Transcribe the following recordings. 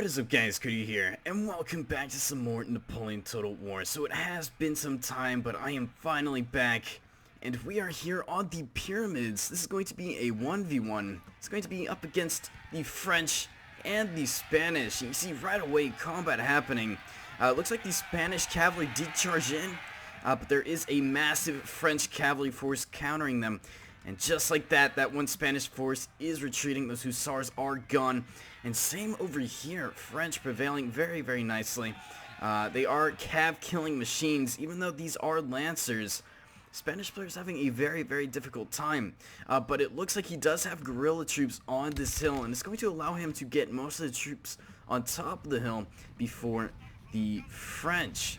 What is up guys, Cody here, and welcome back to some more Napoleon Total War. So it has been some time, but I am finally back, and we are here on the pyramids. This is going to be a 1v1. It's going to be up against the French and the Spanish. And you see right away combat happening. Looks like the Spanish cavalry did charge in, but there is a massive French cavalry force countering them. And just like that, that one Spanish force is retreating. Those hussars are gone. And same over here, French prevailing very, very nicely. They are cav-killing machines, even though these are lancers. Spanish players having a very, very difficult time. But it looks like he does have guerrilla troops on this hill, and it's going to allow him to get most of the troops on top of the hill before the French.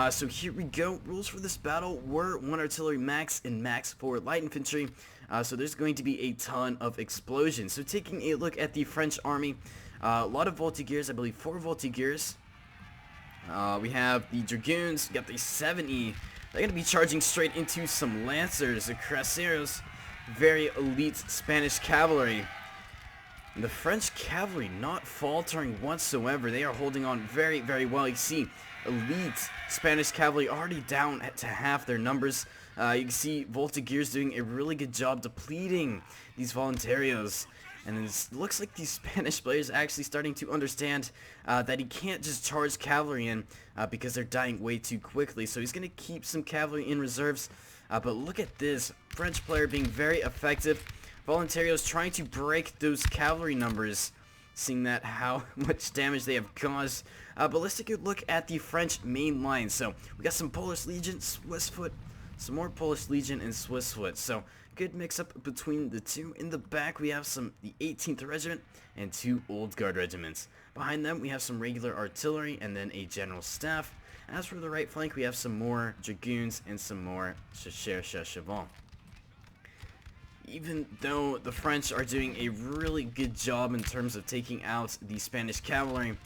So here we go. Rules for this battle were 1 artillery max and max for light infantry. So there's going to be a ton of explosions. So taking a look at the French army, a lot of voltigeurs, I believe 4 voltigeurs. We have the dragoons, we got the 7E. They're going to be charging straight into some lancers, the cuirassiers, very elite Spanish cavalry. And the French cavalry not faltering whatsoever. They are holding on very, very well. You see elite Spanish cavalry already down to half their numbers. You can see voltigeurs doing a really good job depleting these voluntarios. And it looks like these Spanish players are actually starting to understand that he can't just charge cavalry in because they're dying way too quickly. So he's going to keep some cavalry in reserves. But look at this. French player being very effective. Voluntarios trying to break those cavalry numbers, seeing that how much damage they have caused. But let's take a look at the French main line. So we got some Polish Legion, Swiss Foot, some more Polish Legion, and Swiss Foot. So good mix up between the two. In the back we have the 18th Regiment and 2 Old Guard regiments. Behind them we have some regular artillery and then a general staff. As for the right flank we have some more dragoons and some more chasseurs cheval. Even though the French are doing a really good job in terms of taking out the Spanish cavalry,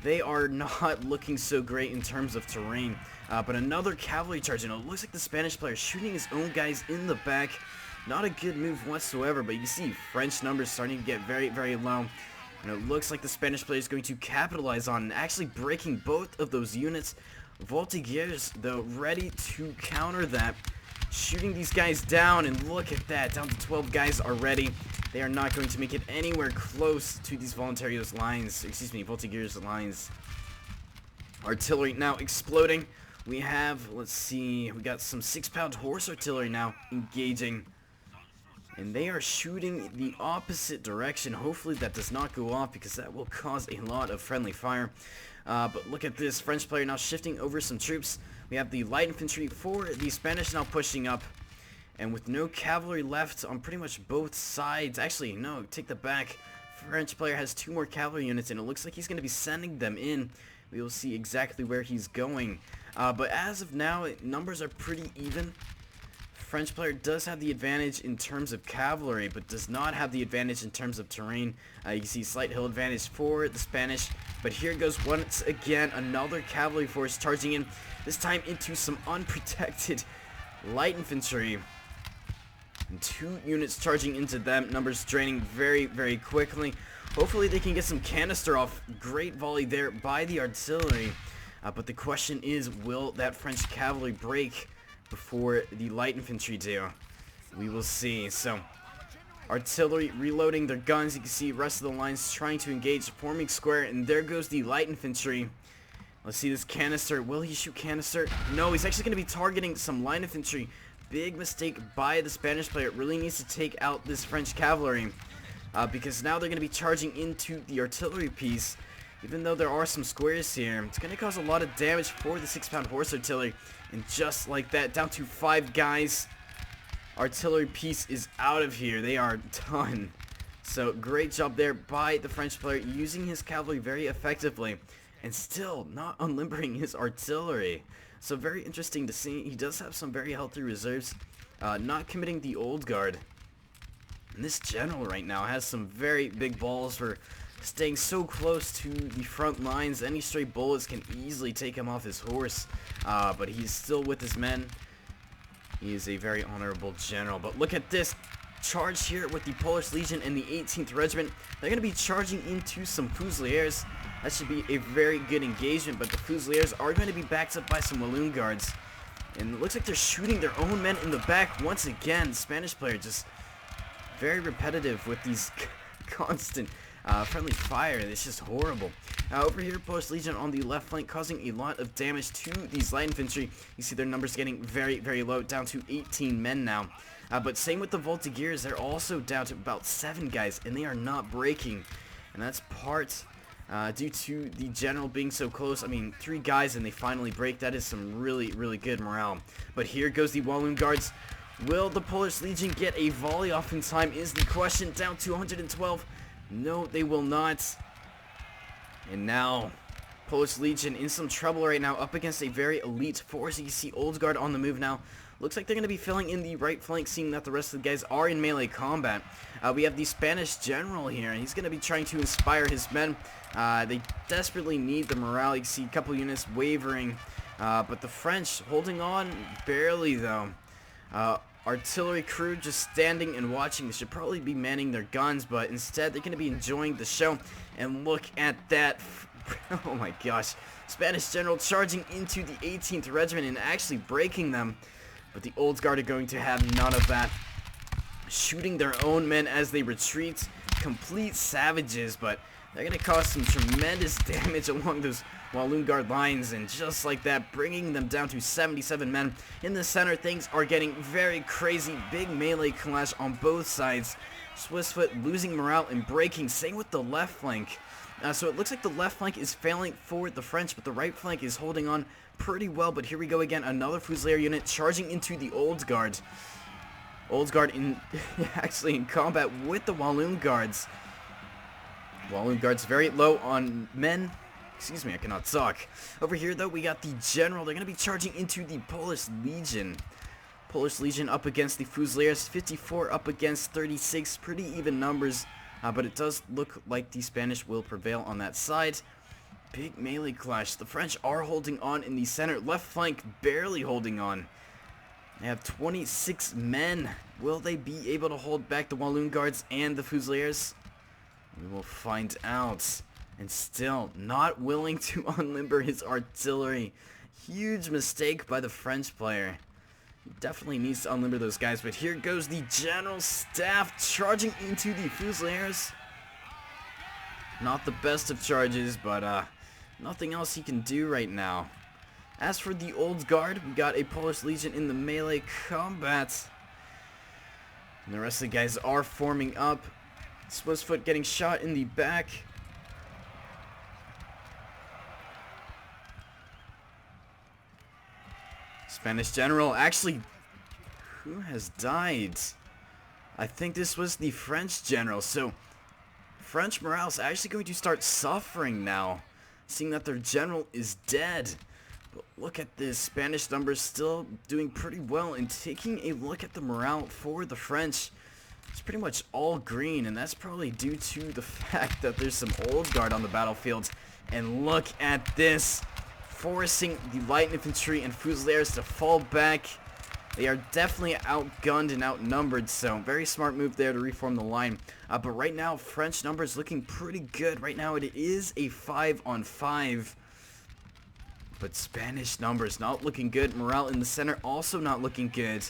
they are not looking so great in terms of terrain. But another cavalry charge, and it looks like the Spanish player shooting his own guys in the back. Not a good move whatsoever, but you see French numbers starting to get very, very low. And it looks like the Spanish player is going to capitalize on and actually breaking both of those units. Voltigeurs, though, ready to counter that. Shooting these guys down, and look at that, down to 12 guys already. They are not going to make it anywhere close to these Voluntarios lines, Voltigeurs lines. Artillery now exploding. We have, let's see, we got some 6-pound horse artillery now engaging. And they are shooting the opposite direction. Hopefully that does not go off because that will cause a lot of friendly fire. But look at this, French player now shifting over some troops. We have the light infantry for the Spanish now pushing up. And with no cavalry left on pretty much both sides. Actually, no, take the back. French player has 2 more cavalry units, and it looks like he's going to be sending them in. We will see exactly where he's going. But as of now, numbers are pretty even. French player does have the advantage in terms of cavalry, but does not have the advantage in terms of terrain. You can see slight hill advantage for the Spanish. But here goes once again another cavalry force charging in, this time into some unprotected light infantry. And 2 units charging into them, numbers draining very, very quickly. Hopefully they can get some canister off. Great volley there by the artillery. But the question is, will that French cavalry break before the light infantry do? We will see. So artillery reloading their guns. You can see the rest of the lines trying to engage, forming square, and there goes the light infantry. Let's see this canister. Will he shoot canister? No, he's actually going to be targeting some light infantry. Big mistake by the Spanish player. It really needs to take out this French cavalry because now they're going to be charging into the artillery piece. Even though there are some squares here, it's going to cause a lot of damage for the 6-pound horse artillery. And just like that, down to 5 guys. Artillery piece is out of here. They are done. So great job there by the French player, using his cavalry very effectively and still not unlimbering his artillery. So very interesting to see. He does have some very healthy reserves, not committing the old guard. And this general right now has some very big balls for staying so close to the front lines. Any stray bullets can easily take him off his horse, but he's still with his men. He is a very honorable general. But look at this, charge here with the Polish Legion and the 18th Regiment. They're going to be charging into some Fusiliers. That should be a very good engagement, but the Fusiliers are going to be backed up by some Walloon Guards. And it looks like they're shooting their own men in the back once again. Spanish player just very repetitive with these constant friendly fire. It's just horrible. Over here, Polish Legion on the left flank causing a lot of damage to these light infantry. You see their numbers getting very, very low, down to 18 men now. But same with the Voltigeurs. They're also down to about 7 guys, and they are not breaking. And that's part due to the general being so close. I mean, 3 guys and they finally break. That is some really, really good morale. But here goes the Walloon Guards. Will the Polish Legion get a volley off in time is the question. Down to 112. No, they will not. And now, Polish Legion in some trouble right now, up against a very elite force. You see Old Guard on the move now. Looks like they're going to be filling in the right flank, seeing that the rest of the guys are in melee combat. We have the Spanish general here, and he's going to be trying to inspire his men. They desperately need the morale. You see a couple units wavering, but the French holding on barely, though. Artillery crew just standing and watching. They should probably be manning their guns, but instead they're going to be enjoying the show. And look at that. Oh my gosh. Spanish general charging into the 18th Regiment and actually breaking them. But the Old Guard are going to have none of that. Shooting their own men as they retreat. Complete savages, but they're going to cause some tremendous damage along those Walloon Guard lines, and just like that, bringing them down to 77 men. In the center, things are getting very crazy. Big melee clash on both sides. Swissfoot losing morale and breaking. Same with the left flank. So it looks like the left flank is failing for the French, but the right flank is holding on pretty well. But here we go again, another Fusilier unit charging into the Old Guard. Old Guard actually in combat with the Walloon Guards. Walloon Guards very low on men. Excuse me, I cannot talk. Over here, though, we got the General. They're going to be charging into the Polish Legion. Polish Legion up against the Fusiliers. 54 up against 36. Pretty even numbers, but it does look like the Spanish will prevail on that side. Big melee clash. The French are holding on in the center. Left flank barely holding on. They have 26 men. Will they be able to hold back the Walloon Guards and the Fusiliers? We will find out. And still not willing to unlimber his artillery. Huge mistake by the French player. He definitely needs to unlimber those guys. But here goes the General Staff charging into the Fusiliers. Not the best of charges, but nothing else he can do right now. As for the Old Guard, we got a Polish Legion in the melee combat. And the rest of the guys are forming up. Swissfoot getting shot in the back. Spanish general, actually, who has died? I think this was the French general, so French morale is actually going to start suffering now, seeing that their general is dead. But look at this, Spanish numbers still doing pretty well, and taking a look at the morale for the French, it's pretty much all green, and that's probably due to the fact that there's some Old Guard on the battlefield. And look at this. Forcing the light infantry and Fusiliers to fall back. They are definitely outgunned and outnumbered, so very smart move there to reform the line. But right now, French numbers looking pretty good. Right now, it is a 5-on-5. But Spanish numbers not looking good. Morale in the center also not looking good.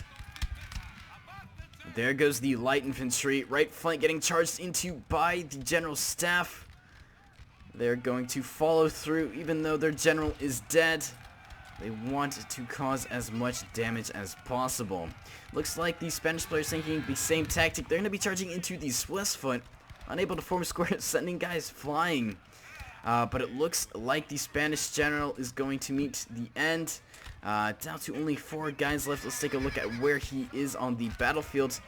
There goes the light infantry. Right flank getting charged into by the General Staff. They're going to follow through even though their general is dead. They want to cause as much damage as possible. Looks like the Spanish players thinking the same tactic. They're going to be charging into the Swissfoot. Unable to form squares, sending guys flying. But it looks like the Spanish general is going to meet the end. Down to only 4 guys left. Let's take a look at where he is on the battlefield.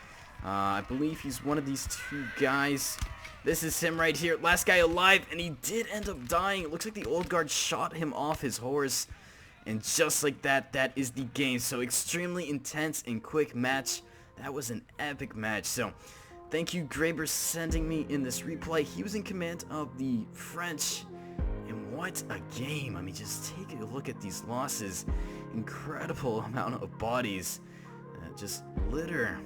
I believe he's one of these 2 guys. This is him right here, last guy alive, and he did end up dying. It looks like the Old Guard shot him off his horse, and just like that, that is the game. So extremely intense and quick match. That was an epic match. So thank you, Graber, sending me in this replay. He was in command of the French, and what a game. I mean, just take a look at these losses. Incredible amount of bodies that just litter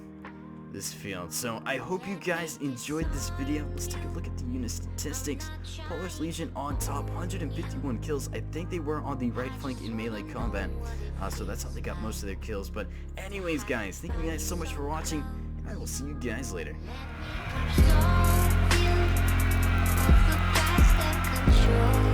this field. So I hope you guys enjoyed this video. Let's take a look at the unit statistics. Polar's Legion on top, 151 kills. I think they were on the right flank in melee combat, so that's how they got most of their kills. But anyways, guys, thank you guys so much for watching, and I will see you guys later. Control.